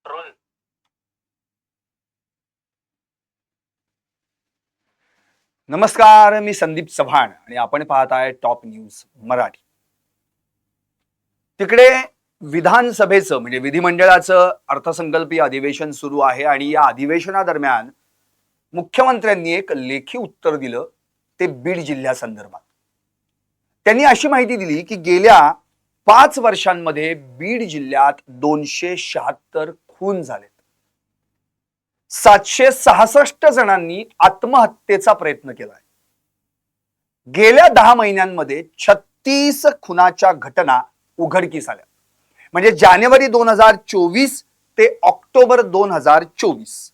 Role. नमस्कार, मी संदीप चव्हाण आणि आपण पाहत आहे टॉप न्यूज मराठी. तिकडे विधानसभेचं म्हणजे विधिमंडळाचं अर्थसंकल्पीय अधिवेशन सुरू आहे आणि या अधिवेशनादरम्यान मुख्यमंत्र्यांनी एक लेखी उत्तर दिलं ते बीड जिल्ह्यासंदर्भात. त्यांनी अशी माहिती दिली की गेल्या 5 वर्षांमध्ये बीड जिल्ह्यात 276 खून झालेत. 766 जणांनी आत्महत्येचा प्रयत्न केलाय. गेल्या 10 महिन्यांमध्ये 36 खुनाच्या घटना उघडकीस आल्या. म्हणजे जानेवारी 2024 ते ऑक्टोबर 2024.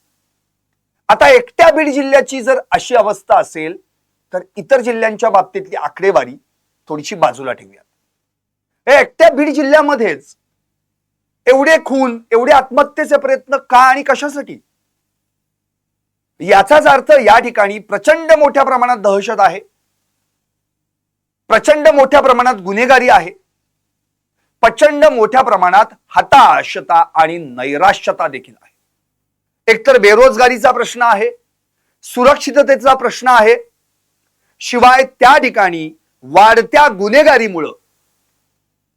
आता एकट्या बीड जिल्ह्याची जर अशी अवस्था असेल तर इतर जिल्ह्यांच्या बाबतीतली आकडेवारी थोडीशी बाजूला ठेवूया. हे एकट्या बीड जिल्ह्यामध्येच एवढे खून, एवढे आत्महत्येचे प्रयत्न का आणि कशासाठी? याचाच अर्थ या ठिकाणी प्रचंड मोठ्या प्रमाणात दहशत आहे, प्रचंड मोठ्या प्रमाणात गुन्हेगारी आहे, प्रचंड मोठ्या प्रमाणात हताशता आणि नैराश्यता देखील आहे. एकतर बेरोजगारीचा प्रश्न आहे, सुरक्षिततेचा प्रश्न आहे, शिवाय त्या ठिकाणी वाढत्या गुन्हेगारीमुळे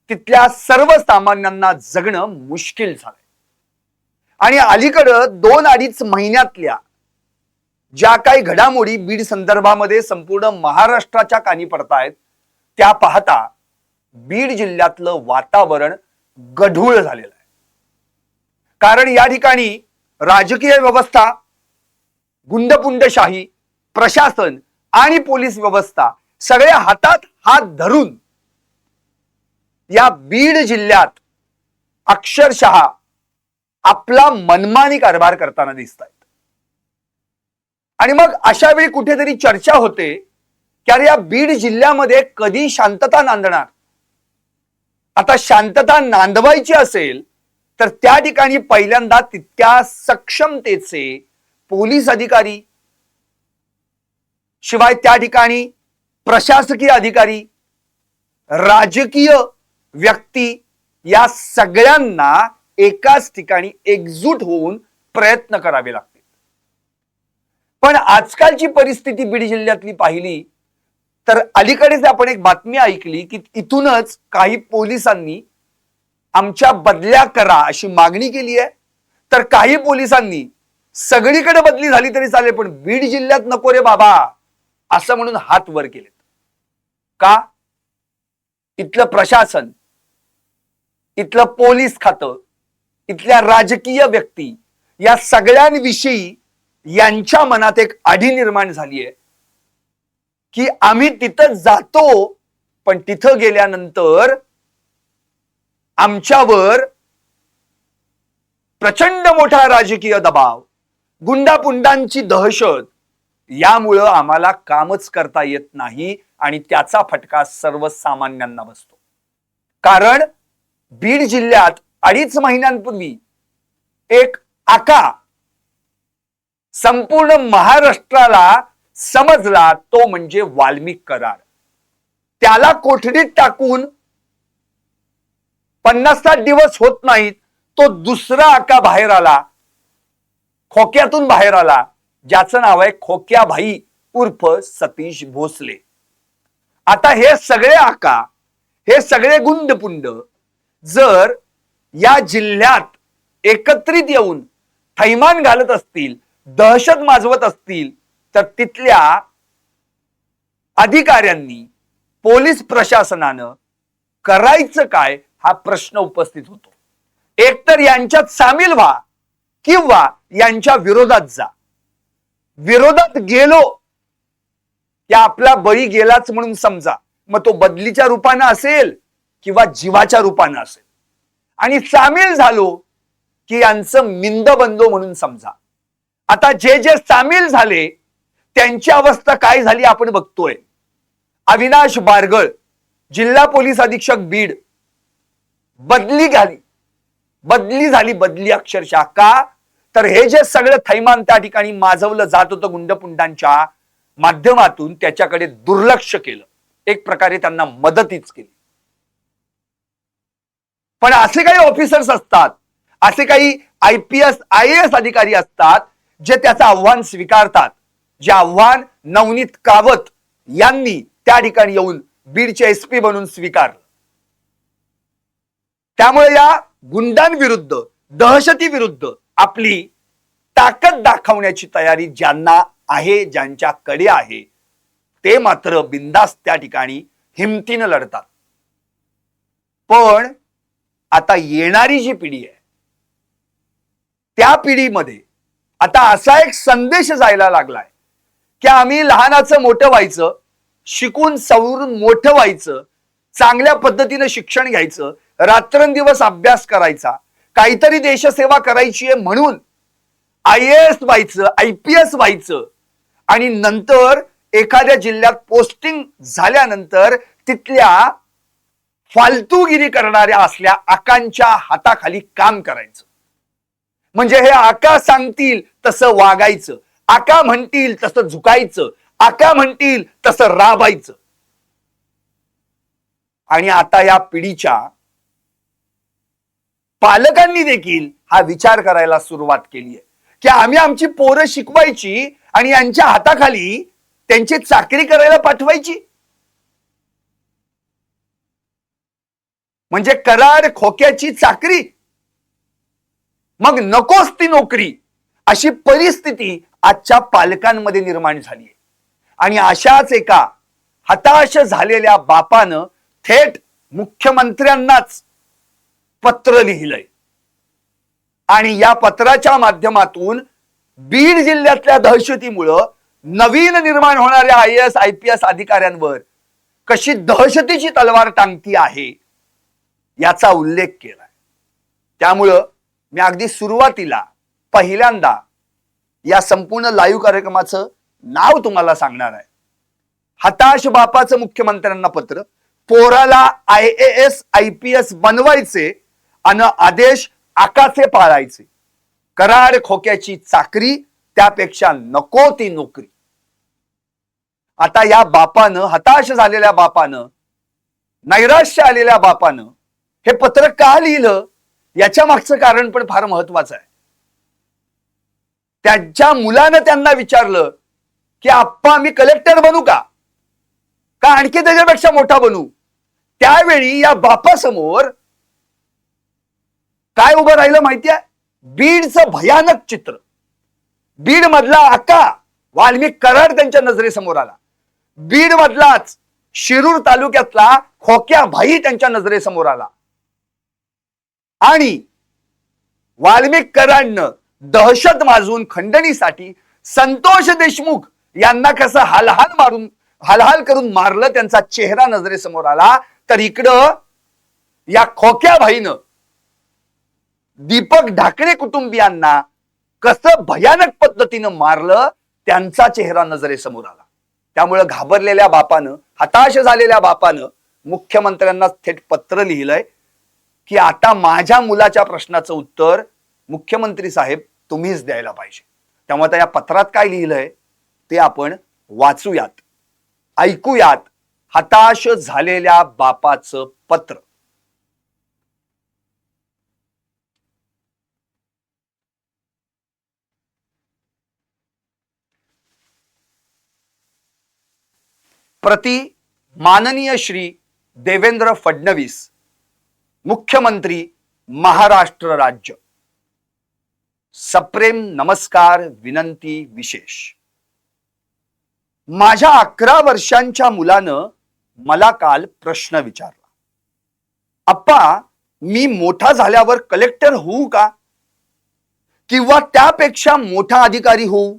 तिथल्या सर्वसामान्यांना जगणं मुश्किल झालंय. आणि अलीकडं 2-2.5 महिन्यातल्या ज्या काही घडामोडी बीड संदर्भामध्ये संपूर्ण महाराष्ट्राच्या कानी पडतायत त्या पाहता बीड जिल्ह्यातलं वातावरण गढूळ झालेलं आहे. कारण या ठिकाणी राजकीय व्यवस्था, गुंडपुंडशाही, प्रशासन आणि पोलीस व्यवस्था सगळ्या हातात हात धरून या बीड जिल्ह्यात अक्षरशः आपला मनमानी कारभार करताना दिसत आहेत. आणि मग अशा वेळी कुठेतरी चर्चा होते की अरे या बीड जिल्ह्यामध्ये कधी शांतता नांदणार? आता शांतता नांदवायची असेल तर त्या ठिकाणी पहिल्यांदा तितक्या सक्षमतेचे पोलीस अधिकारी, शिवाय त्या ठिकाणी प्रशासकीय अधिकारी, राजकीय व्यक्ती या सगळ्यांना एकाच ठिकाणी एकजूट होऊन प्रयत्न करावे लागतील. पण आजकालची परिस्थिती बीड जिल्ह्यातली पाहिली तर अलीकडेच आपण एक बातमी ऐकली की इथूनच काही पोलिसांनी आमच्या बदल्या करा अशी मागणी केली आहे, तर काही पोलिसांनी सगळीकडे बदली झाली तरी चालेल पण बीड जिल्ह्यात नको रे बाबा असं म्हणून हात वर केलेत. का? इथलं प्रशासन, इथलं पोलीस खातं, इथल्या राजकीय व्यक्ती या सगळ्यांविषयी यांच्या मनात एक आढी निर्माण झाली आहे की आम्ही तिथं जातो पण तिथं गेल्यानंतर आमच्यावर प्रचंड मोठा राजकीय दबाव, गुंडापुंडांची दहशत, यामुळं आम्हाला कामच करता येत नाही आणि त्याचा फटका सर्वसामान्यांना बसतो. कारण बीड जिल्ह्यात 2.5 महिन्यांपूर्वी एक आका संपूर्ण महाराष्ट्राला समजला, तो म्हणजे वाल्मिक कराड. त्याला कोठडीत टाकून 50-60 दिवस होत नाहीत, तो दुसरा आका बाहेर आला, खोक्यातून बाहेर आला, ज्याचं नाव आहे खोक्याभाई उर्फ सतीश भोसले. आता हे सगळे आका, हे सगळे गुंडपुंड जर या जिल्ह्यात एकत्रित येऊन थैमान घालत असतील, दहशत माजवत असतील तर तिथल्या अधिकाऱ्यांनी, पोलीस प्रशासनानं करायचं काय हा प्रश्न उपस्थित होतो. एकतर यांच्यात सामील व्हा किंवा यांच्या विरोधात जा. विरोधात गेलो की आपला बळी गेलाच म्हणून समजा, मग तो बदलीच्या रूपानं असेल किंवा जीवाच्या रूपानं असेल. आणि सामील झालो की यांचं मिंद बंदो म्हणून समजा. आता जे जे सामील झाले त्यांची अवस्था काय झाली आपण बघतोय. अविनाश बारगळ, जिल्हा पोलीस अधीक्षक बीड, बदली झाली अक्षरशः. का? तर हे जे सगळं थैमान त्या ठिकाणी माजवलं जात होतं गुंडपुंडांच्या माध्यमातून, त्याच्याकडे दुर्लक्ष केलं, एक प्रकारे त्यांना मदतीच केली. पण असे काही ऑफिसर्स असतात, असे काही IPS IAS अधिकारी असतात जे त्याचं आव्हान स्वीकारतात, जे आव्हान नवनीत कावत यांनी त्या ठिकाणी येऊन बीडचे SP बनून स्वीकारलं. त्यामुळे या गुंडांविरुद्ध, दहशतीविरुद्ध आपली ताकद दाखवण्याची तयारी ज्यांना आहे, ज्यांच्याकडे आहे, ते मात्र बिंदास त्या ठिकाणी हिमतीनं लढतात. पण आता येणारी जी पिढी आहे त्या पिढीमध्ये आता असा एक संदेश जायला लागलाय की आम्ही लहानाचं मोठं व्हायचं, शिकून सवरून मोठं व्हायचं, चांगल्या पद्धतीने शिक्षण घ्यायचं, रात्रंदिवस अभ्यास करायचा, काहीतरी देशसेवा करायची आहे म्हणून IAS व्हायचं, IPS व्हायचं आणि नंतर एखाद्या जिल्ह्यात पोस्टिंग झाल्यानंतर तिथल्या फालतूगिरी करणाऱ्या असल्या आकांच्या हाताखाली काम करायचं. म्हणजे हे आका सांगतील तसं वागायचं, आका म्हणतील तसं झुकायचं, आका म्हणतील तसं राबायचं. आणि आता या पिढीच्या पालकांनी देखील हा विचार करायला सुरुवात केली आहे की आम्ही आमची पोरं शिकवायची आणि यांच्या हाताखाली त्यांची चाकरी करायला पाठवायची. म्हणजे कराड खोक्याची चाकरी, मग नकोच ती नोकरी, अशी परिस्थिती आजच्या पालकांमध्ये निर्माण झाली आहे. आणि अशाच एका हताश झालेल्या बापानं थेट मुख्यमंत्र्यांनाच पत्र लिहिलंय आणि या पत्राच्या माध्यमातून बीड जिल्ह्यातल्या दहशतीमुळं नवीन निर्माण होणाऱ्या IAS IPS अधिकाऱ्यांवर कशी दहशतीची तलवार टांगती आहे याचा उल्लेख केलाय. त्यामुळं मी अगदी सुरुवातीला पहिल्यांदा या संपूर्ण लाईव्ह कार्यक्रमाचं नाव तुम्हाला सांगणार आहे. हताश बापाचं मुख्यमंत्र्यांना पत्र, पोराला IAS IPS बनवायचे आणि आदेश आकाचे पाळायचे, कराड खोक्याची चाकरी त्यापेक्षा नको ती नोकरी. आता या बापानं, हताश झालेल्या बापानं, नैराश्य आलेल्या बापानं हे पत्र का लिहिलं याच्या मागचं कारण पण फार महत्वाचं आहे. त्यांच्या मुलानं त्यांना विचारलं की आप्पा मी कलेक्टर बनू का आणखी त्याच्यापेक्षा मोठा बनू. त्यावेळी या बापासमोर काय उभं राहिलं माहितीये? बीडचं भयानक चित्र. बीड मधला आका वाल्मिक कराड त्यांच्या नजरेसमोर आला. बीड मधलाच शिरूर तालुक्यातला खोक्या भाई त्यांच्या नजरेसमोर आला आणि वाल्मिक कराडनं दहशत माजून खंडणीसाठी संतोष देशमुख यांना कसं हालहाल करून मारलं त्यांचा चेहरा नजरेसमोर आला. तर इकडं या खोक्या भाईनं दीपक ढाकणे कुटुंबियांना कसं भयानक पद्धतीनं मारलं त्यांचा चेहरा नजरेसमोर आला. त्यामुळे घाबरलेल्या बापानं, हताश झालेल्या बापानं मुख्यमंत्र्यांना थेट पत्र लिहिलंय की आता माझ्या मुलाच्या प्रश्नाचं उत्तर मुख्यमंत्री साहेब तुम्हीच द्यायला पाहिजे. त्यामुळे आता या पत्रात काय लिहिलंय ते आपण वाचूयात, ऐकूयात. हताश झालेल्या बापाचं पत्र. प्रति माननीय श्री देवेंद्र फडणवीस, मुख्यमंत्री महाराष्ट्र राज्य. सप्रेम नमस्कार, विनंती विशेष. माझ्या 11 वर्षांच्या मुलानं मला काल प्रश्न विचारला, अप्पा मी मोठा झाल्यावर कलेक्टर होऊ का किंवा त्यापेक्षा मोठा अधिकारी होऊ?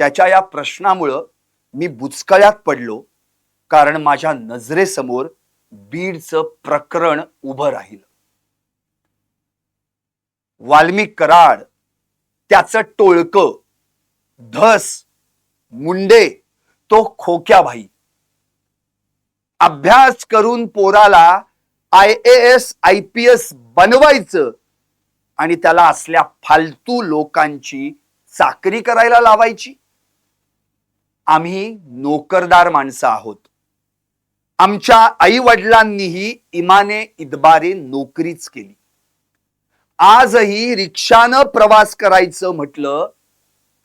त्याच्या या प्रश्नामुळं मी बुचकळ्यात पडलो, कारण माझ्या नजरेसमोर बीडचं प्रकरण उभं राहिलं. वाल्मिक कराड, त्याचं टोळकं, धस, मुंडे, तो खोक्या भाई. अभ्यास करून पोराला IAS IPS बनवायचं आणि त्याला असल्या फालतू लोकांची चाकरी करायला लावायची. आम्ही नोकरदार माणसं आहोत. आमच्या आई वडिलांनीही इमाने इतबारे नोकरीच केली. आजही रिक्षानं प्रवास करायचं म्हटलं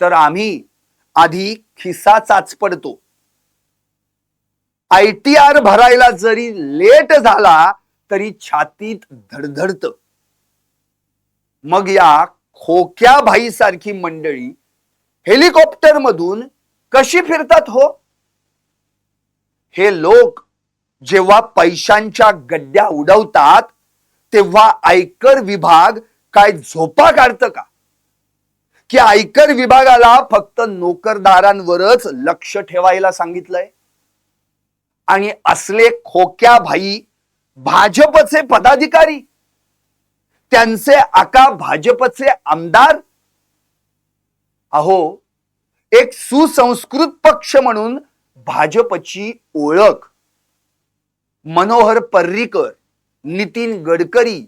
तर आम्ही आधी खिसा चाचपडतो. ITR भरायला जरी लेट झाला तरी छातीत धडधडत. मग या खोक्या भाई सारखी मंडळी हेलिकॉप्टर मधून कशी फिरतात हो? हे लोक जेव्हा पैशांच्या गड्ड्या उडवतात तेव्हा आयकर विभाग काय झोपा काढतं का? की आयकर विभागाला फक्त नोकरदारांवरच लक्ष ठेवायला सांगितलंय? आणि असले खोक्या भाई भाजपचे पदाधिकारी, त्यांचे आका भाजपचे आमदार. अहो, एक सुसंस्कृत पक्ष म्हणून भाजपची ओळख मनोहर पर्रीकर, नितीन गडकरी,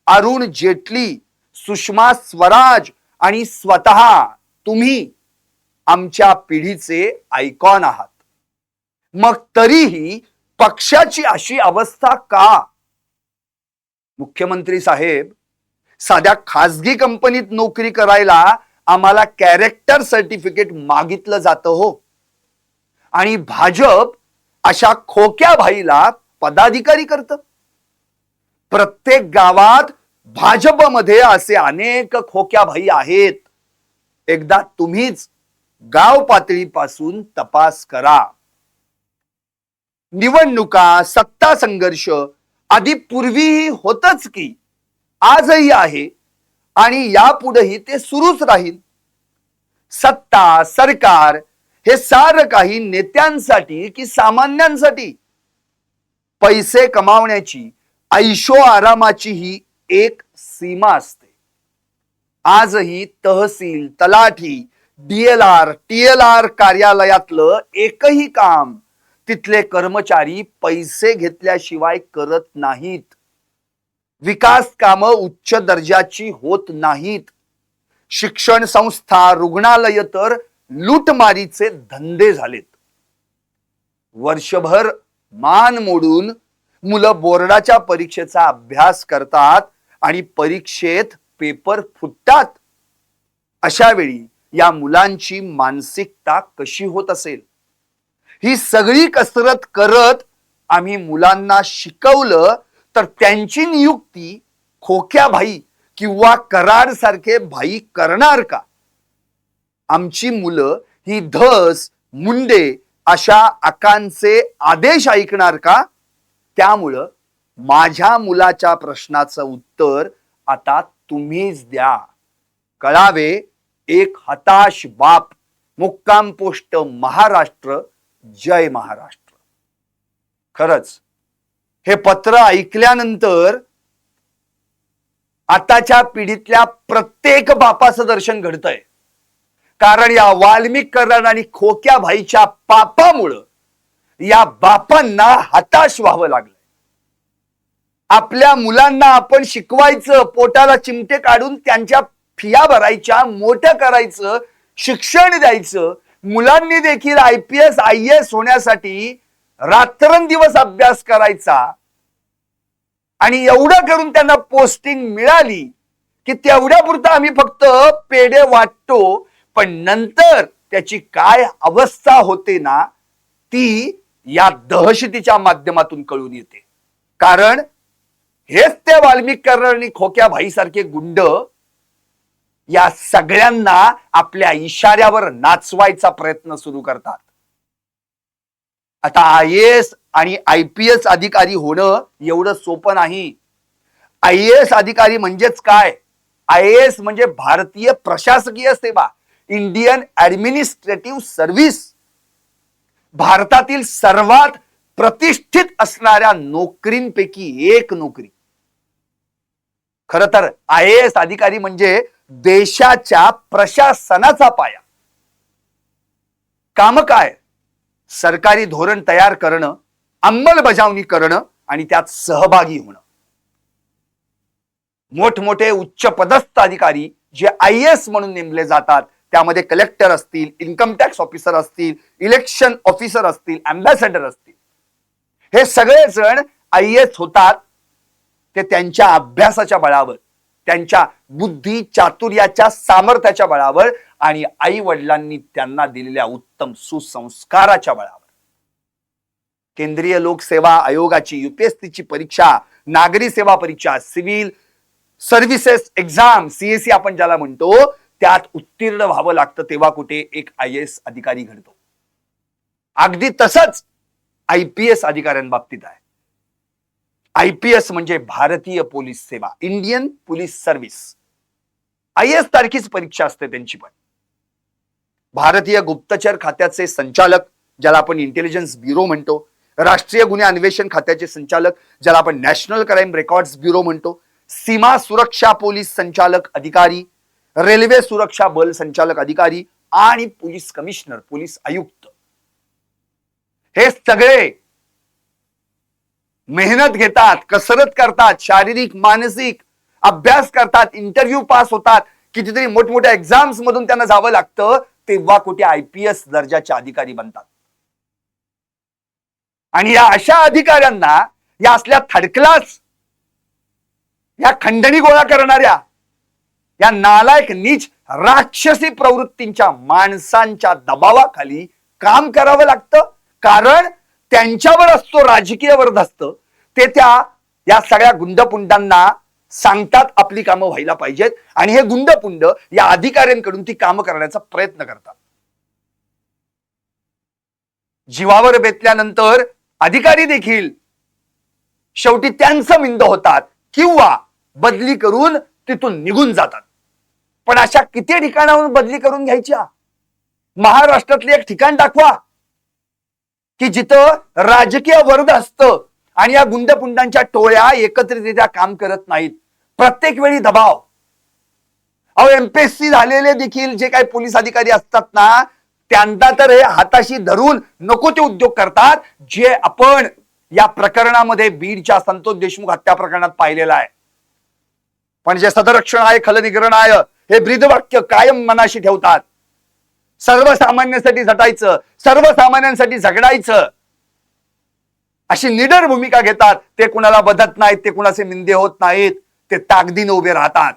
अरुण जेटली, सुषमा स्वराज आणि स्वतः तुम्ही आमच्या पिढीचे आयकॉन आहात. मग तरीही पक्षाची अशी अवस्था का? मुख्यमंत्री साहेब, साध्या खासगी कंपनीत नोकरी करायला आम्हाला कॅरेक्टर सर्टिफिकेट मागितलं जातं हो. आणि भाजप अशा खोक्या भाईला पदाधिकारी करतं. प्रत्येक गावात भाजपमध्ये असे अनेक खोक्या भाई आहेत. एकदा तुम्हीच गाव पातळीपासून तपास करा. निवडणुका, सत्ता संघर्ष आधी पूर्वीही होतच की, आजही आहे आणि यापुढेही ते सुरूच राहील. सत्ता, सरकार हे सारं काही नेत्यांसाठी की सामान्यांसाठी? पैसे कमावण्याची, ऐशो आरामाची ही एक सीमा असते. आजही तहसील, तलाठी, DLR, TLR कार्यालयातलं एकही काम तिथले कर्मचारी पैसे घेतल्याशिवाय करत नाहीत. विकास कामं उच्च दर्जाची होत नाहीत. शिक्षण संस्था, रुग्णालय तर लूटमारीचे धंदे झालेत. वर्षभर मान मोडून मुलं बोर्डाच्या परीक्षेचा अभ्यास करतात आणि परीक्षेत पेपर फुटतात. अशा वेळी या मुलांची मानसिकता कशी होत असेल? ही सगळी कसरत करत आम्ही मुलांना शिकवलं तर त्यांची नियुक्ती खोक्या भाई किंवा कराड सारखे भाई करणार का? आमची मुलं ही धस, मुंडे अशा आकांचे आदेश ऐकणार का? त्यामुळं माझ्या मुलाच्या प्रश्नाचं उत्तर आता तुम्हीच द्या. कळावे, एक हताश बाप. मुक्काम पोस्ट महाराष्ट्र. जय महाराष्ट्र. खरंच हे पत्र ऐकल्यानंतर आताच्या पिढीतल्या प्रत्येक बापाचं दर्शन घडतंय. कारण या वाल्मिक कराड आणि खोक्या भाईच्या पापामुळं या बापांना हताश व्हावं लागलंय. आपल्या मुलांना आपण शिकवायचं, पोटाला चिमटे काढून त्यांच्या फिया भरायच्या, मोठं करायचं, शिक्षण द्यायचं. मुलांनी देखील IPS IAS होण्यासाठी रात्रंदिवस अभ्यास करायचा आणि एवढं करून त्यांना पोस्टिंग मिळाली की तेवढ्यापुरतं आम्ही फक्त पेढे वाटतो. पण नंतर त्याची काय अवस्था होते ना, ती या दहशतीच्या माध्यमातून कळून येते. कारण हेच ते वाल्मिक कराड आणि खोक्या भाई सारखे गुंड या सगळ्यांना आपल्या इशाऱ्यावर नाचवायचा प्रयत्न सुरू करतात. आता IAS आणि IPS अधिकारी होणं एवढं सोपं नाही. IAS अधिकारी म्हणजेच काय? IAS म्हणजे भारतीय प्रशासकीय सेवा, इंडियन ऍडमिनिस्ट्रेटिव्ह सर्व्हिस. भारतातील सर्वात प्रतिष्ठित असणाऱ्या नोकरींपैकी एक नोकरी. खर तर IAS अधिकारी म्हणजे देशाच्या प्रशासनाचा पाया. काम काय? सरकारी धोरण तयार करणं, अंमलबजावणी करणं आणि त्यात सहभागी होणं. मोठमोठे उच्च पदस्थ अधिकारी जे IAS म्हणून नेमले जातात, त्यामध्ये कलेक्टर असतील, इन्कम टॅक्स ऑफिसर असतील, इलेक्शन ऑफिसर असतील, अँबॅसेडर असतील, हे सगळे जण IAS होतात ते त्यांच्या अभ्यासाच्या बळावर. त्यांच्या बुद्धी चातुर्याच्या सामर्थ्याच्या बळावर आणि आई वडिलांनी त्यांना दिलेल्या उत्तम सुसंस्काराच्या बळावर. केंद्रीय लोकसेवा आयोगाची युपीएससीची परीक्षा, नागरी सेवा परीक्षा, सिव्हिल सर्व्हिसेस एक्झाम, सीएससी आपण ज्याला म्हणतो, त्यात उत्तीर्ण व्हावं लागतं तेव्हा कुठे एक IAS अधिकारी घडतो. अगदी तसंच IPS अधिकाऱ्यांबाबतीत आहे. IPS म्हणजे भारतीय पोलीस सेवा, इंडियन पोलीस सर्व्हिस. IAS सारखीच परीक्षा असते त्यांची पण. भारतीय गुप्तचर खात्याचे संचालक ज्याला आपण इंटेलिजन्स ब्युरो म्हणतो, राष्ट्रीय गुन्हे अन्वेषण खात्याचे संचालक ज्याला आपण नॅशनल क्राईम रेकॉर्ड्स ब्युरो म्हणतो, सीमा सुरक्षा पोलीस संचालक अधिकारी, रेल्वे सुरक्षा बल संचालक अधिकारी आणि पोलीस कमिशनर, पोलीस आयुक्त, हे सगळे मेहनत घेतात, कसरत करतात, शारीरिक मानसिक अभ्यास करतात, इंटरव्ह्यू पास होतात, कितीतरी मोठमोठ्या एक्झाम्स मधून त्यांना जावं लागतं तेव्हा कुठे IPS दर्जाचे अधिकारी बनतात. आणि या अशा अधिकाऱ्यांना या असल्या थर्ड क्लास, या खंडणी गोळा करणाऱ्या, या नालायक नीच राक्षसी प्रवृत्तींच्या माणसांच्या दबावाखाली काम करावं लागतं. कारण त्यांच्यावर असतो राजकीय वरदहस्त. ते या सगळ्या गुंडपुंडांना सांगतात आपली कामं व्हायला पाहिजेत आणि हे गुंडपुंड या अधिकाऱ्यांकडून ती कामं करण्याचा प्रयत्न करतात. जीवावर बेतल्यानंतर अधिकारी देखील शेवटी त्यांचं मिंद होतात किंवा बदली करून तिथून निघून जातात. पण अशा किती ठिकाणाहून बदली करून घ्यायच्या? महाराष्ट्रातले एक ठिकाण दाखवा की जिथं राजकीय वर्ग असतं आणि या गुंडपुंडांच्या टोळ्या एकत्रितरित्या काम करत नाहीत. प्रत्येक वेळी दबाव. अहो, MPSC झालेले देखील जे काही पोलीस अधिकारी असतात ना, त्यांना तर हे हाताशी धरून नको ते उद्योग करतात, जे आपण या प्रकरणामध्ये बीडच्या संतोष देशमुख हत्या प्रकरणात पाहिलेलं आहे. पण जे सदरक्षण आहे, खलनिग्रहण आहे, हे ब्रीदवाक्य कायम मनाशी ठेवतात. सर्वसामान्यांसाठी झटायचं, सर्वसामान्यांसाठी झगडायचं, अशी निडर भूमिका घेतात. ते कुणाला बधत नाहीत, ते कुणाचे निंदे होत नाहीत, ते ताकदीने उभे राहतात.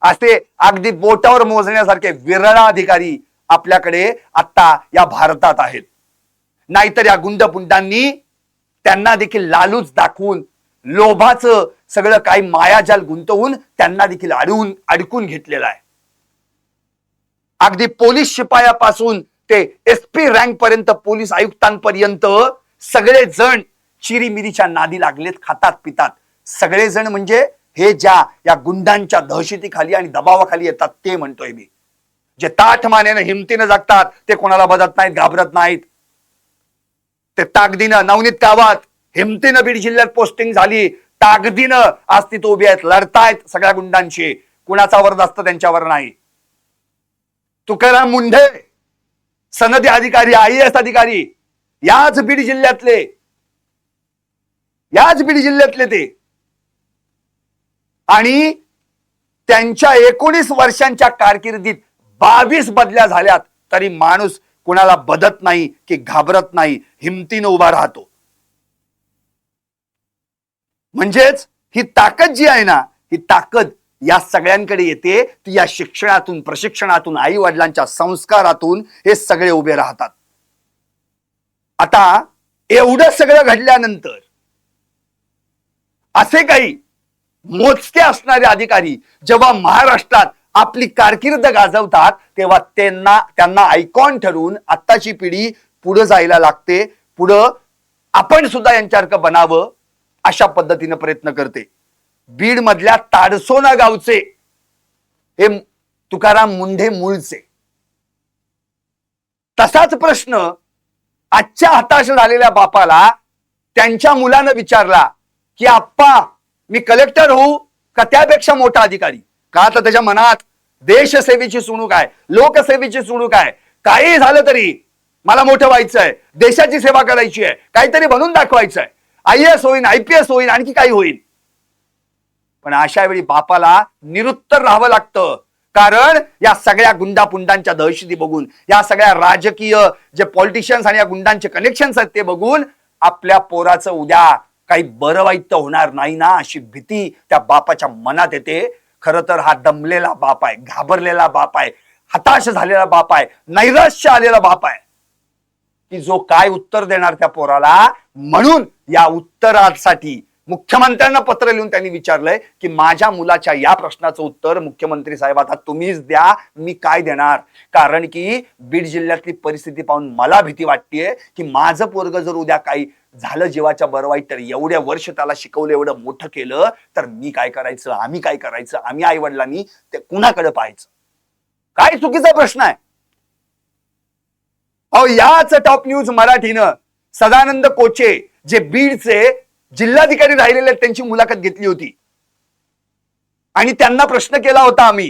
असे अगदी बोटावर मोजण्यासारखे विरळ अधिकारी आपल्याकडे आता या भारतात आहेत. नाहीतर या गुंडपुंडांनी त्यांना देखील लालूच दाखवून, लोभाचं सगळं काही मायाजाल गुंतवून त्यांना देखील अडकून घेतलेलं आहे. अगदी पोलीस शिपायापासून ते SP रँक पर्यंत, पोलीस आयुक्तांपर्यंत सगळे जण चिरीमिरीच्या नादी लागलेत, खातात पितात. सगळे जण म्हणजे हे ज्या या गुंडांच्या दहशतीखाली आणि दबावाखाली येतात ते म्हणतोय मी. जे ताठ मानेनं हिमतीनं जगतात, ते कोणाला बदत नाहीत, घाबरत नाहीत. ते ताकदीनं नवनीत गावात हिमतीनं बीड जिल्ह्यात पोस्टिंग झाली, ताकदीनं आज तिथं उभी आहेत, लढतायत सगळ्या गुंडांशी. कुणाचा वरदहस्त त्यांच्यावर नाही. तुकाराम मुंढे सनदी अधिकारी, IAS अधिकारी, याच बीड जिल्ह्यातले ते. आणि त्यांच्या 19 वर्षांच्या कारकिर्दीत 22 बदल्या झाल्यात, तरी माणूस कुणाला बदत नाही की घाबरत नाही, हिमतीनं उभा राहतो. म्हणजेच ही ताकद जी आहे ना, ही ताकद या सगळ्यांकडे येते. ती या शिक्षणातून, प्रशिक्षणातून, आई वडिलांच्या संस्कारातून हे सगळे उभे राहतात. आता एवढं सगळं घडल्यानंतर असे काही मोजके असणारे अधिकारी जेव्हा महाराष्ट्रात आपली कारकीर्द गाजवतात, तेव्हा त्यांना आयकॉन ठरवून आत्ताची पिढी पुढे जायला लागते. पुढं आपण सुद्धा यांच्यासारखं बनावं अशा पद्धतीने प्रयत्न करते. बीड मधल्या ताडसोना गावचे हे तुकाराम मुंढे मूळचे. तसाच प्रश्न आजच्या हताश झालेल्या बापाला त्यांच्या मुलानं विचारला की आप्पा, मी कलेक्टर होऊ का त्यापेक्षा मोठा अधिकारी? का तर त्याच्या मनात देशसेवेची चुणूक आहे, लोकसेवेची चुणूक आहे. काही झालं तरी मला मोठं व्हायचंय, देशाची सेवा करायची आहे, काहीतरी बनून दाखवायचंय. IAS होईन, IPS होईन, आणखी काही होईन. पण अशा वेळी बापाला निरुत्तर राहावं लागतं. कारण या सगळ्या गुंडापुंडांच्या दहशती बघून, या सगळ्या राजकीय जे पॉलिटिशियन्स आणि या गुंडांचे कनेक्शन्स आहेत ते बघून आपल्या पोराचं उद्या काही बरं वाईट तर होणार नाही ना अशी भीती त्या बापाच्या मनात येते. खरं तर हा दमलेला बाप आहे, घाबरलेला बाप आहे, हताश झालेला बाप आहे, नैराश्य आलेला बाप आहे की जो काय उत्तर देणार त्या पोराला. म्हणून या उत्तरासाठी मुख्यमंत्र्यांना पत्र लिहून त्यांनी विचारलंय की माझ्या मुलाच्या या प्रश्नाचं उत्तर मुख्यमंत्री साहेब आता तुम्हीच द्या, मी काय देणार. कारण की बीड जिल्ह्यातली परिस्थिती पाहून मला भीती वाटतेय की माझं पोरग जर उद्या काही झालं जीवाच्या बरं वाईट तर एवढ्या वर्ष त्याला शिकवलं, एवढं मोठं केलं तर मी काय करायचं, आम्ही काय करायचं, आम्ही आई वडिलांनी ते कुणाकडे पाहायचं. काय चुकीचा प्रश्न आहे. अहो याच टॉप न्यूज मराठीनं सदानंद कोचे जे बीडचे जिल्हाधिकारी राहिलेले त्यांची मुलाखत घेतली होती आणि त्यांना प्रश्न केला होता आम्ही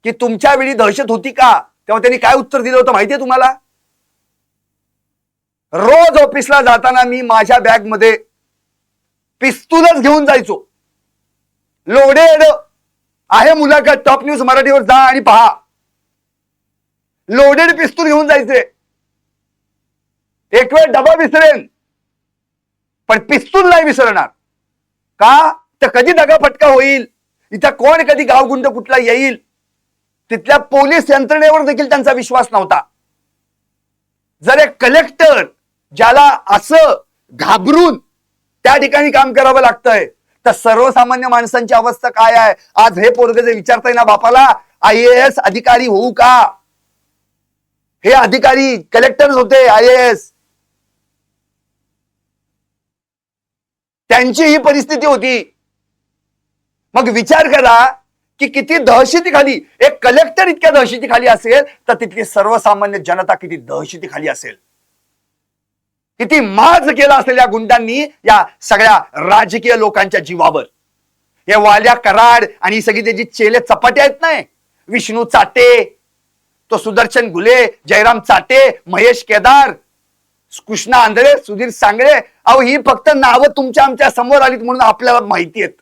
की तुमच्या वेळी दहशत होती का. तेव्हा त्यांनी काय उत्तर दिलं होतं माहितीये तुम्हाला. रोज ऑफिसला जाताना मी माझ्या बॅग मध्ये पिस्तूलच घेऊन जायचो. लोडेड आहे मुलाखत, टॉप न्यूज मराठीवर जा आणि पहा. लोडेड पिस्तूल घेऊन जायचे. एक वेळ डबा विसरेन पण पिस्तूल नाही विसरणार. का तर कधी दगाफटका होईल, इथं कोण कधी गावगुंड कुठला येईल, तिथल्या पोलीस यंत्रणेवर देखील त्यांचा विश्वास नव्हता. जर एक कलेक्टर ज्याला असं घाबरून त्या ठिकाणी काम करावं लागतंय तर सर्वसामान्य माणसांची अवस्था काय आहे. आज हे पोरग जे विचारताय ना बापाला IAS अधिकारी होऊ का, हे अधिकारी कलेक्टर होते IAS, त्यांची ही परिस्थिती होती. मग विचार करा की किती दहशतीखाली एक कलेक्टर इतक्या दहशतीखाली असेल तर तिथली सर्वसामान्य जनता किती दहशतीखाली असेल, किती माज केला असेल या गुंडांनी या सगळ्या राजकीय लोकांच्या जीवावर. हे वाल्या कराड आणि ही सगळी त्याची चेले चपाटे आहेत नाही, विष्णू चाटे, तो सुदर्शन घुले, जयराम चाटे, महेश केदार, कृष्णा आंधळे, सुधीर सांगळे. अहो ही फक्त नावं तुमच्या आमच्या समोर आलीत म्हणून आपल्याला माहिती आहेत.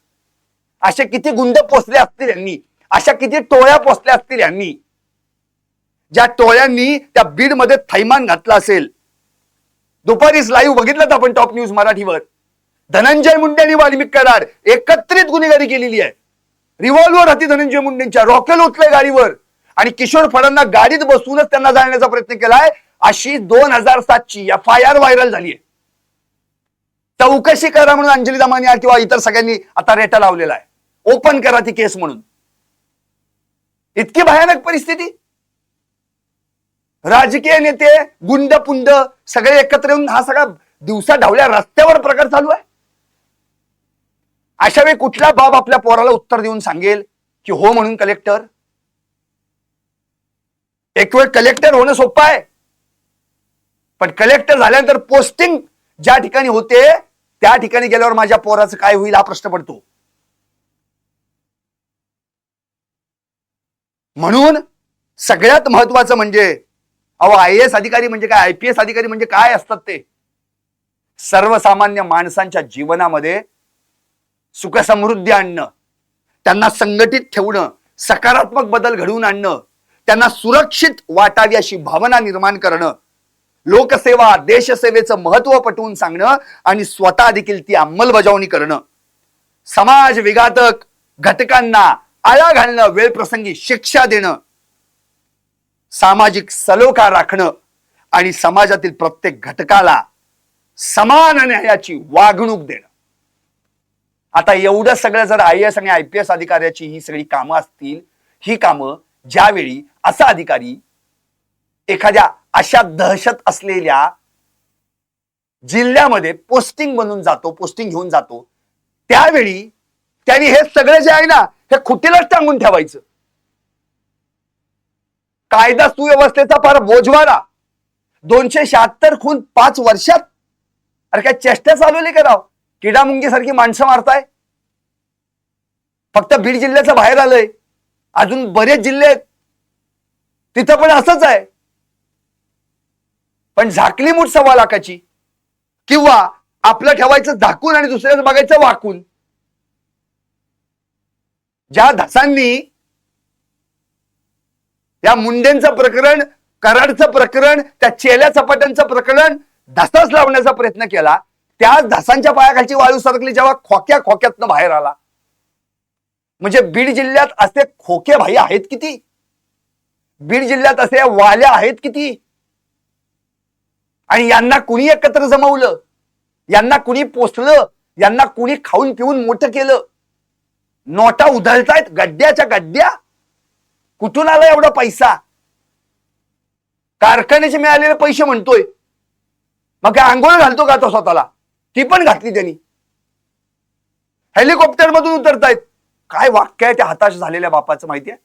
असे किती गुंड पोचले असतील यांनी, अशा किती टोळ्या पोचल्या असतील यांनी, ज्या टोळ्यांनी त्या बीड मध्ये थैमान घातला असेल. दुपारीच लाईव्ह बघितलं आपण टॉप न्यूज मराठीवर. धनंजय मुंडे आणि वाल्मिक कराड एकत्रित गुन्हेगारी केलेली आहे. रिव्हॉल्वर होती धनंजय मुंडेंच्या, रॉकेल उचलय गाडीवर आणि किशोर फडांना गाडीत बसूनच त्यांना जाळण्याचा प्रयत्न केलाय. अशी 2007ची FIR व्हायरल झाली आहे. चौकशी करा म्हणून अंजली दमानिया किंवा इतर सगळ्यांनी आता रेटा लावलेला आहे. ओपन करा ती केस म्हणून. इतकी भयानक परिस्थिती. राजकीय नेते गुंड पुंड सगळे एकत्र येऊन हा सगळा दिवसा ढवळ्या रस्त्यावर प्रकार चालू आहे. अशा वेळी कुठला बाप आपल्या पोराला उत्तर देऊन सांगेल की हो म्हणून कलेक्टर. एक वेळ कलेक्टर होणं सोपं आहे पण कलेक्टर झाल्यानंतर पोस्टिंग ज्या ठिकाणी होते त्या ठिकाणी गेल्यावर माझ्या पोराचं काय होईल हा प्रश्न पडतो. म्हणून सगळ्यात महत्वाचं म्हणजे अहो IAS अधिकारी म्हणजे काय, IPS अधिकारी म्हणजे काय असतात ते. सर्वसामान्य माणसांच्या जीवनामध्ये सुख समृद्धी आणणं, त्यांना संघटित ठेवणं, सकारात्मक बदल घडवून आणणं, त्यांना सुरक्षित वाटावी अशी भावना निर्माण करणं, लोकसेवा देशसेवेचं महत्व पटवून सांगणं आणि स्वतः देखील ती अंमलबजावणी करणं, समाज विघातक घटकांना आळा घालणं, वेळप्रसंगी शिक्षा देणं, सामाजिक सलोखा राखणं आणि समाजातील प्रत्येक घटकाला समान न्यायाची वागणूक देणं. आता एवढं सगळं जर IAS आणि IPS अधिकाऱ्याची ही सगळी कामं असतील, ही कामं ज्यावेळी असा अधिकारी एखाद्या अशा दहशत असलेल्या जिल्ह्यामध्ये पोस्टिंग बनून जातो, पोस्टिंग घेऊन जातो, त्यावेळी त्यांनी हे सगळं जे आहे ना हे खुटीलाच टांगून ठेवायचं. कायदा सुव्यवस्थेचा फार बोजवारा 276 खून 5 वर्षात. अरे काय चेष्टा चालवली कराव, किडामुंगी सारखी माणसं मारताय. फक्त बीड जिल्ह्याचं बाहेर आलंय, अजून बरेच जिल्हे आहेत तिथं पण असंच आहे. पण झाकली मूठ 1.25 लाखाची किंवा आपलं ठेवायचं झाकून आणि दुसऱ्याचं बघायचं वाकून. ज्या धसांनी या मुंडेंचं प्रकरण, कराडचं प्रकरण, त्या चेल्या चपाट्यांचं प्रकरण धसाच लावण्याचा प्रयत्न केला त्या धासांच्या पायाखालची वाळू सरकली जेव्हा खोक्या खोक्यातनं बाहेर आला. म्हणजे बीड जिल्ह्यात असे खोके भाई आहेत किती, बीड जिल्ह्यात असे वाल्या आहेत किती, आणि यांना कुणी एकत्र जमवलं, यांना कुणी पोसलं, यांना कुणी खाऊन पिऊन मोठं केलं. नोटा उधळतायत गड्ड्याच्या गड्ड्या. कुठून आला एवढा पैसा? कारखान्याचे मिळालेले पैसे म्हणतोय. मग काय आंघोळ घालतो का तो स्वतःला? ती पण घातली त्यांनी. हेलिकॉप्टर मधून उतरतायत. काय वाक्य आहे त्या हताश झालेल्या बापाचं माहितीये?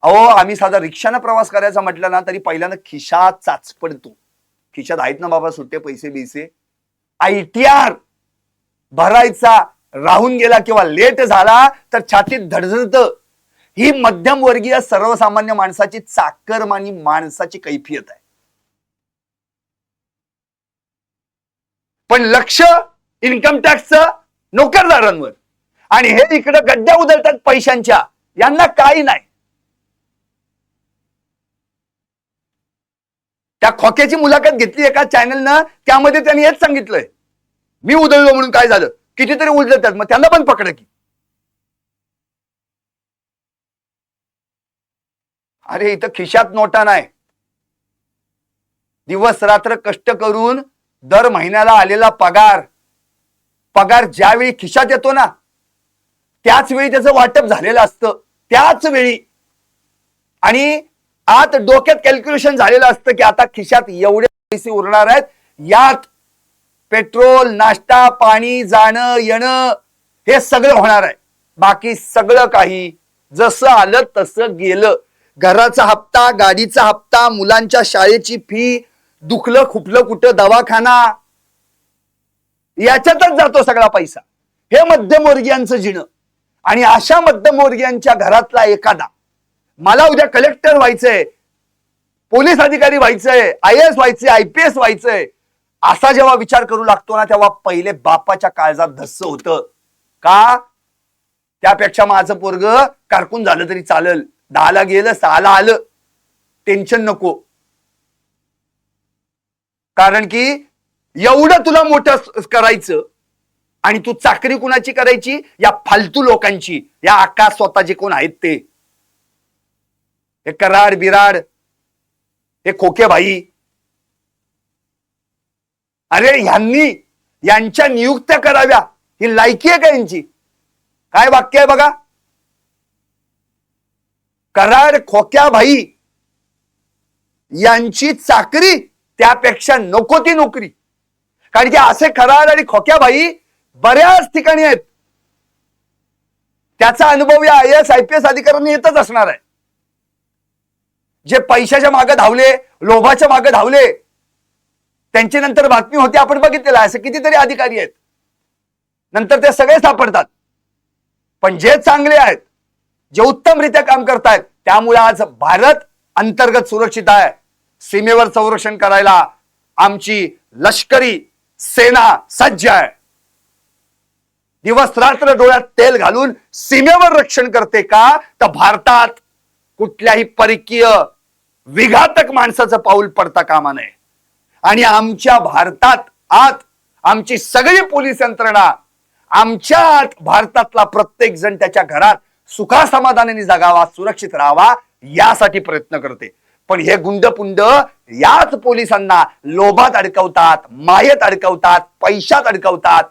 अहो, आम्ही साधा रिक्षाने प्रवास करायचा म्हटलं ना तरी पहिल्यांदा खिशात चाच पडतो. खिशात आहेत ना बाबा सुट्टे पैसे बिसे? ITR भरायचा राहून गेला किंवा लेट झाला तर छातीत धडधडत. ही मध्यमवर्गीय सर्वसामान्य माणसाची चाकरमानी माणसाची कैफियत आहे. पण लक्ष इन्कम टॅक्सचं नोकरदारांवर, आणि हे इकडे गड्ड्या उधळतात पैशांच्या. यांना काही नाही. त्या खोक्याची मुलाखत घेतली एका चॅनलनं, त्यामध्ये त्यांनी हेच सांगितलंय, मी उधळलो म्हणून काय झालं, कितीतरी उधळतात मग त्यांना पण पकड की. अरे इथं खिशात नोटा नाही. दिवस रात्र कष्ट करून दर महिन्याला आलेला पगार ज्यावेळी खिशात येतो ना त्याच वेळी त्याचं वाटप झालेलं असतं, त्याच वेळी. आणि आत डोक्यात कॅल्क्युलेशन झालेलं असतं की आता खिशात एवढे पैसे उरणार आहेत, यात पेट्रोल, नाश्ता, पाणी, जाणं येणं हे सगळं होणार आहे. बाकी सगळं काही जसं आलं तसं गेलं. घराचा हप्ता, गाडीचा हप्ता, मुलांच्या शाळेची फी, दुखलं खुपलं कुठं दवाखाना, याच्यातच जातो सगळा पैसा. हे मध्यमवर्गीयांचं जिणं. आणि अशा मध्यमवर्गीयांच्या घरातला एखादा, मला उद्या कलेक्टर व्हायचंय, पोलीस अधिकारी व्हायचंय, IAS व्हायचंय, IPS व्हायचंय, असा जेव्हा विचार करू लागतो ना तेव्हा पहिले बापाच्या काळजात धस्स होतं. का? त्यापेक्षा माझं पोरग कारकून झालं तरी चालेल, 10ला गेलं 6ला आलं, टेन्शन नको. कारण की एवढं तुला मोठं करायचं आणि तू चाकरी कुणाची करायची? या फालतू लोकांची, या आकाश स्वतःचे कोण आहेत ते, हे कराड बिराड, हे खोके भाई. अरे यांच्या नियुक्त्या कराव्या ही लायकी आहे का यांची? काय वाक्य आहे बघा, कराड खोक्या भाई यांची चाकरी त्यापेक्षा नको ती नोकरी. कारण की असे कराड आणि खोक्या भाई बऱ्याच ठिकाणी आहेत. त्याचा अनुभव या IAS IPS अधिकाऱ्यांनी येतच असणार आहे. जे पैशाच्या मागे धावले, लोभाच्या मागे धावले, त्यांची नंतर बातमी होती, आपण बघितलेलं आहे. असे कितीतरी अधिकारी आहेत, नंतर ते सगळे सापडतात. पण जे चांगले आहेत, जे उत्तमरित्या काम करतायत, त्यामुळे आज भारत अंतर्गत सुरक्षित आहे. सीमेवर संरक्षण करायला आमची लष्करी सेना सज्ज आहे. दिवस रात्र डोळ्यात तेल घालून सीमेवर रक्षण करते. का? तर भारतात कुठल्याही परकीय विघातक माणसाचं पाऊल पडता कामा नये. आणि आमच्या भारतात आत आमची सगळी पोलीस यंत्रणा, आमच्या आत भारतातला प्रत्येक जण त्याच्या घरात सुखासमाधानाने जगावा, सुरक्षित राहावा, यासाठी प्रयत्न करते. पण हे गुंडपुंड याच पोलिसांना लोभात अडकवतात, मायेत अडकवतात, पैशात अडकवतात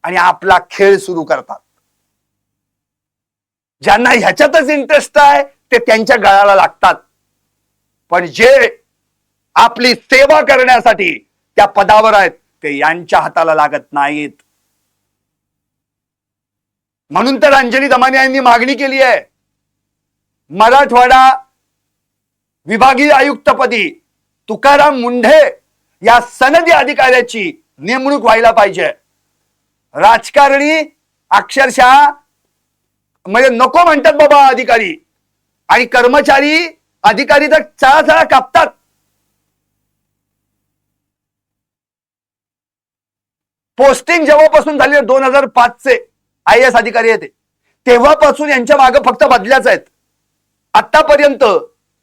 आणि आपला खेळ सुरू करतात. ज्यांना ह्याच्यातच इंटरेस्ट आहे ते त्यांच्या गळाला लागतात. पण जे आपली सेवा करण्यासाठी त्या पदावर आहेत ते यांच्या हाताला लागत नाहीत. म्हणून तर अंजली दमाने यांनी मागणी केली आहे, मराठवाडा विभागीय आयुक्तपदी तुकाराम मुंढे या सनदी अधिकाऱ्याची नेमणूक व्हायला पाहिजे. राजकारणी अक्षरशः म्हणजे नको म्हणतात बाबा अधिकारी, आणि कर्मचारी अधिकारी तर चळाचळा कापतात. पोस्टिंग जेव्हापासून झाली 2005चे IAS अधिकारी आहेत तेव्हापासून यांच्या मागे फक्त बदल्याच आहेत. आतापर्यंत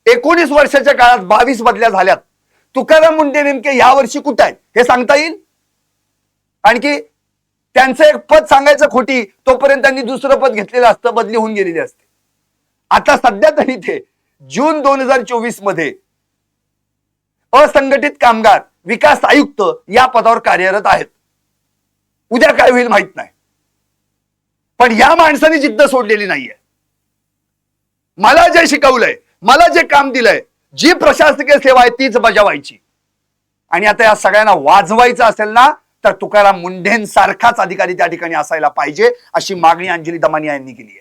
19 वर्षाच्या काळात 22 बदल्या झाल्यात. तुकाराम मुंढे नेमके या वर्षी कुठे आहेत हे सांगता येईल? आणखी त्यांचं एक पद सांगायचं खोटी, तोपर्यंत त्यांनी दुसरं पद घेतलेलं असतं, बदली होऊन गेलेली असते. आता सध्या तरी ते जून 2024 मध्ये असंघटित कामगार विकास आयुक्त या पदावर कार्यरत आहेत. उद्या काय होईल माहित नाही, पण या माणसाने जिद्द सोडलेली नाहीये. मला जे शिकवलंय, मला जे काम दिलंय, जी प्रशासकीय सेवा आहे तीच बजावायची. आणि आता या सगळ्यांना वाजवायचं असेल ना, तर तुकाराम मुंढेंसारखाच अधिकारी त्या ठिकाणी असायला पाहिजे, अशी मागणी अंजली दमानिया यांनी केली आहे.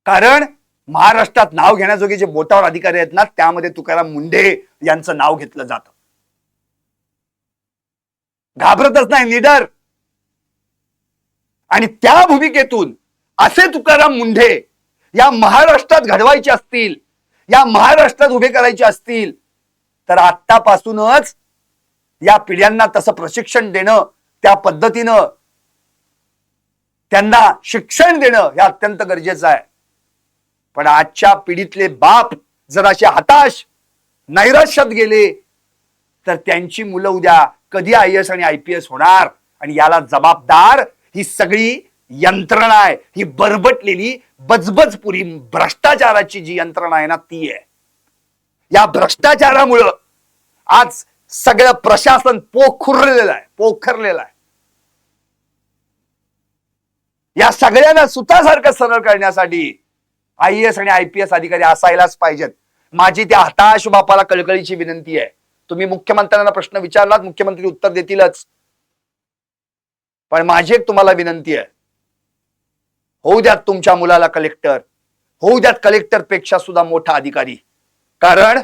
कारण महाराष्ट्रात नाव घेण्याजोगे जे बोटावर अधिकारी आहेत ना, त्यामध्ये तुकाराम मुंढे यांचं नाव घेतलं जातं. घाबरतच नाही, निडर. आणि त्या भूमिकेतून असे तुकाराम मुंढे या महाराष्ट्रात घडवायचे असतील, या महाराष्ट्रात उभे करायचे असतील, तर आतापासूनच या पिढ्यांना तसं प्रशिक्षण देणं, त्या पद्धतीनं त्यांना शिक्षण देणं हे अत्यंत गरजेचं आहे. पण आजच्या पिढीतले बाप जर असे हताश, नैराश्यात गेले, तर त्यांची मुलं उद्या कधी IAS आणि IPS होणार? आणि याला जबाबदार ही सगळी यंत्रणा आहे, ही बरबटलेली बजबजपुरी भ्रष्टाचाराची जी यंत्रणा आहे ना, ती आहे. या भ्रष्टाचारामुळं आज सगळं प्रशासन पोखरलेलं आहे. या सगळ्यांना सुतासारखं सरळ करण्यासाठी IAS आणि IPS अधिकारी असायलाच पाहिजेत. माझी त्या हताश बापाला कळकळीची विनंती आहे. तुम्ही मुख्यमंत्र्यांना प्रश्न विचारलात, मुख्यमंत्री उत्तर देतीलच, पण माझी एक तुम्हाला विनंती आहे, होऊ द्यात तुमच्या मुलाला कलेक्टर, होऊ द्यात कलेक्टर पेक्षा सुद्धा मोठा अधिकारी. कारण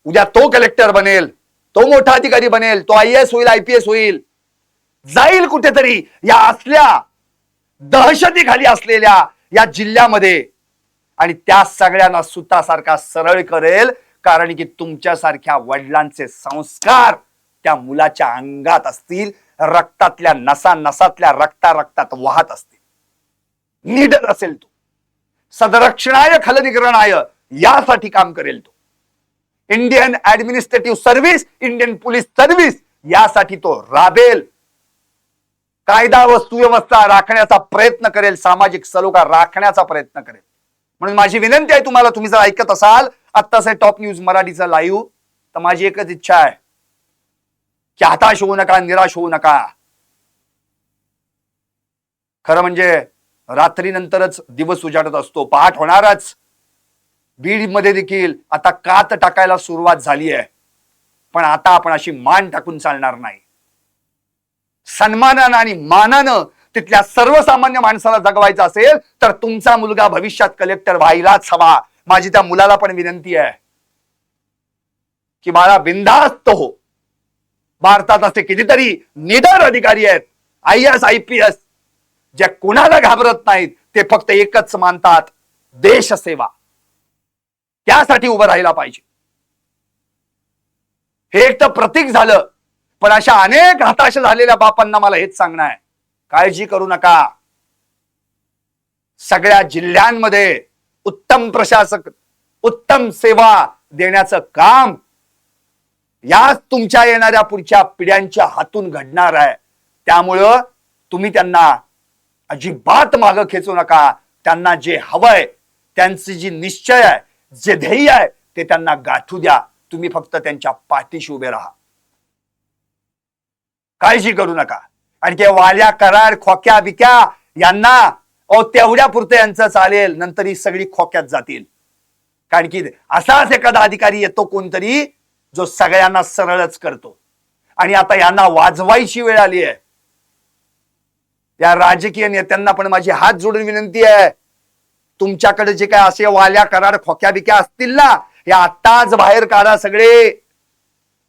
उद्या तो कलेक्टर बनेल, तो मोठा अधिकारी बनेल, तो IAS होईल, IPS होईल, जाईल कुठेतरी या असल्या दहशतीखाली असलेल्या या जिल्ह्यामध्ये, आणि त्या सगळ्यांना सुतासारखा सरळ करेल. कारण की तुमच्यासारख्या वडिलांचे संस्कार त्या मुलाच्या अंगात असतील, रक्तातल्या नसातल्या रक्तात वाहत असतील. निडर असेल तो, सदरक्षणाय खलनिग्रहणाय यासाठी काम करेल तो. Indian administrative service, Indian police service यासाठी तो राबेल. कायदा व सुव्यवस्था राखण्याचा प्रयत्न करेल, सामाजिक सलोखा राखण्याचा प्रयत्न करेल. म्हणून माझी विनंती आहे तुम्हाला, तुम्ही जर ऐकत असाल आत्ताच टॉप न्यूज मराठीचा लाईव्ह, तर माझी एकच इच्छा आहे की हताश होऊ नका, निराश होऊ नका. खरं म्हणजे रात्रीनंतरच दिवस उजाडत असतो, पहाट होणारच. बीड मध्ये देखील आता कात टाकायला सुरुवात झाली आहे, पण आता आपण अशी मान टाकून चालणार नाही. सन्मानानं आणि मानानं तिथल्या सर्वसामान्य माणसाला जगवायचं असेल तर तुमचा मुलगा भविष्यात कलेक्टर व्हायलाच हवा. माझी त्या मुलाला पण विनंती आहे की बाळा बिनधास्त हो. भारतात असे कितीतरी निडर अधिकारी आहेत, IAS IPS, जे कुणाला घाबरत नाहीत. ते फक्त एकच मानतात, देशसेवा. त्यासाठी उभं राहायला पाहिजे. हे एक तर प्रतीक झालं, पण अशा अनेक हताश झालेल्या बापांना मला हेच सांगणं आहे, काळजी करू नका. सगळ्या जिल्ह्यांमध्ये उत्तम प्रशासक, उत्तम सेवा देण्याचं काम याच तुमच्या येणाऱ्या पुढच्या पिढ्यांच्या हातून घडणार आहे. त्यामुळं तुम्ही त्यांना अजिबात मागं खेचू नका. त्यांना जे हवंय, त्यांची जी निश्चय आहे, जे ध्येय आहे, ते त्यांना गाठू द्या. तुम्ही फक्त त्यांच्या पाठीशी उभे राहा, काळजी करू नका. आणि ते वाल्या कराड खोक्या बिक्या यांना तेवढ्या पुरते यांचं चालेल, नंतर ही सगळी खोक्यात जातील. कारण की असाच एखादा अधिकारी येतो कोणतरी, जो सगळ्यांना सरळच करतो. आणि आता यांना वाजवायची वेळ आली आहे. या राजकीय नेत्यांना पण माझी हात जोडून विनंती आहे, तुमच्याकडे जे काय असे वाल्या कराड खोक्या बिक्या असतील ना, हे आत्ताच बाहेर काढा. सगळे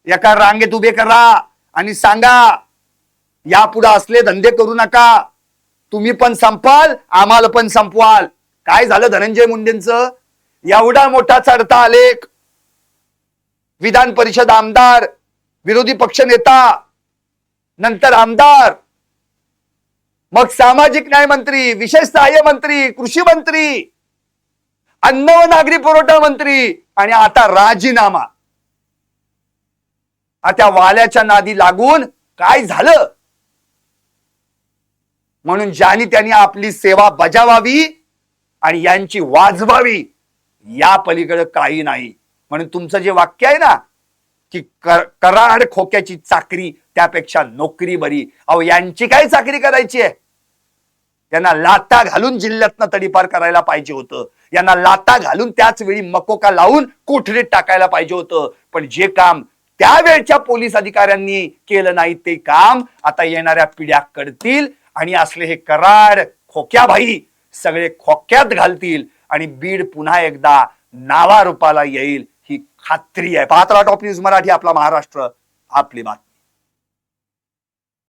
एका रांगेत उभे करा आणि सांगा, यापुढे असले धंदे करू नका. तुम्ही पण संपाल, आम्हाला पण संपवाल. काय झालं धनंजय मुंडेंचं? एवढा मोठा चढता आलेख, विधान परिषद आमदार, विरोधी पक्ष नेता, नंतर आमदार, मग सामाजिक न्याय मंत्री, विशेष सहाय्य मंत्री, कृषी मंत्री, अन्न व नागरी पुरवठा मंत्री, आणि आता राजीनामा. त्या वाल्याच्या नादी लागून काय झालं? म्हणून ज्यांनी त्यांनी आपली सेवा बजावावी आणि यांची वाजवावी, या पलीकडे काही नाही. म्हणून तुमचं जे वाक्य आहे ना की कराड खोक्याची चाकरी त्यापेक्षा नोकरी बरी, अहो यांची काय चाकरी करायची आहे? यांना लाता घालून जिल्ह्यातनं तडीपार करायला पाहिजे होतं. यांना लाता घालून त्याच वेळी मकोका लावून कोठडीत टाकायला पाहिजे होतं. पण जे काम त्यावेळच्या पोलीस अधिकाऱ्यांनी केलं नाही ते काम आता येणाऱ्या पिढ्या करतील आणि असले हे कराड खोक्याभाई सगळे खोक्यात घालतील आणि बीड पुन्हा एकदा नावारूपाला येईल ही खात्री आहे. पाहत राहा टॉप न्यूज मराठी, आपला महाराष्ट्र, आपली बात.